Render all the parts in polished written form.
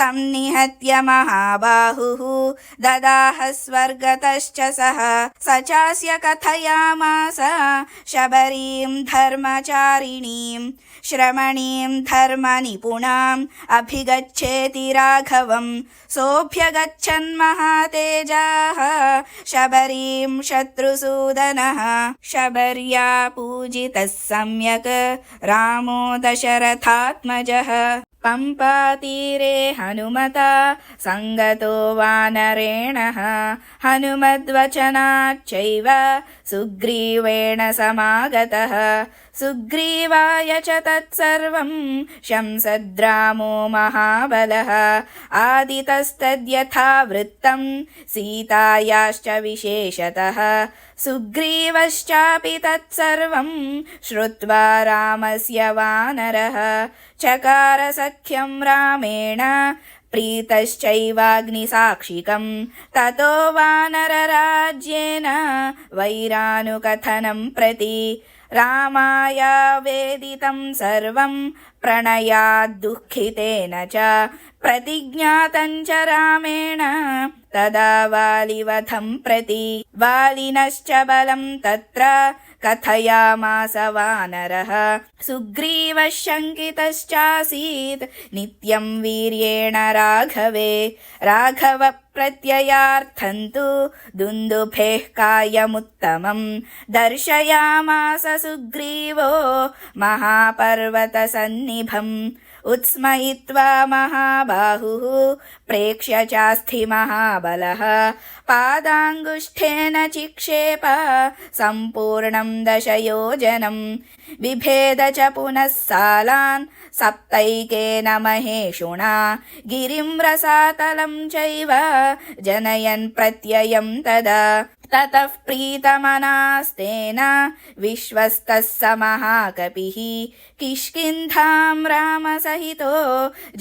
तं निहत्य महाबाहुः ददाह स्वर्गतश्च सः स चास्य कथयामास शबरीं धर्मचारिणीं श्रमणीं धर्मनिपुणाम् अभिगच्छेति राघवं सोऽभ्यगच्छन्महातेजाः शबरीं शत्रुसूदनः शबर्या पूजितः सम्यक् रामो दशरथात्मजः पम्पातीरे हनुमता सङ्गतो वानरेणः हनुमद्वचनाच्चैव सुग्रीवेण समागतः सुग्रीवाय च तत्सर्वं शंसद्रामो महाबलः आदितस्तद्यथा वृत्तं सीतायाश्च विशेषतः सुग्रीवश्चापि तत्सर्वं श्रुत्वा रामस्य वानरः चकार सख्यं रामेण प्रीतश्चैवाग्निसाक्षिकं ततो वानरराज्येन वैरानुकथनं प्रति रामाय वेदितं सर्वं प्रणयाद्दुःखितेन च प्रतिज्ञातं च रामेण तदा वालिवधं प्रति वालिनश्च बलं तत्र कथयामास वानरः सुग्रीवः शङ्कितश्चासीत् नित्यं वीर्येण राघवे राघव प्रत्ययार्थं तु दुन्दुभेः कार्यमुत्तमं दर्शयामास सुग्रीवो महापर्वतसन्निभम् उत्स्मयित्वा महाबाहुः प्रेक्ष्य चास्थि महाबलः पादाङ्गुष्ठेन चिक्षेप सम्पूर्णं दशयोजनं बिभेद च पुनः सालान् सप्तैकेन महेशुना गिरिं रसातलं चैव जनयन् प्रत्ययं तदा ततः प्रीतमनास्तेन विश्वस्तः स महाकपिः किष्किन्धां रामसहितो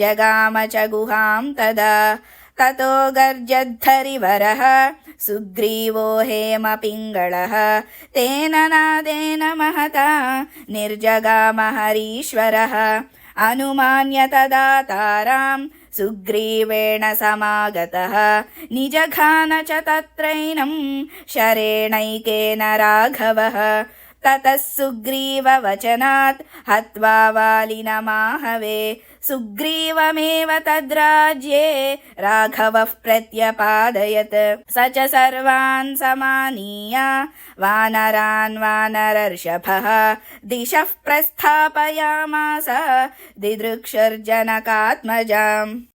जगाम च गुहां तदा ततो गर्जद्धरिवरः सुग्रीवो हेमपिङ्गळः तेन नादेन महता निर्जगाम हरीश्वरः अनुमान्य तदा तारां सुग्रीवेण समागतः निजघान च तत्रैनं शरेणैकेन राघवः ततः सुग्रीववचनात् हत्वा वालिनमाहवे सुग्रीवमेव तद्राज्ये राघवः प्रत्यपादयत् स च सर्वान् समानीय वानरान् वानरर्षभः दिशः प्रस्थापयामास दिदृक्षुर्जनकात्मजाम्।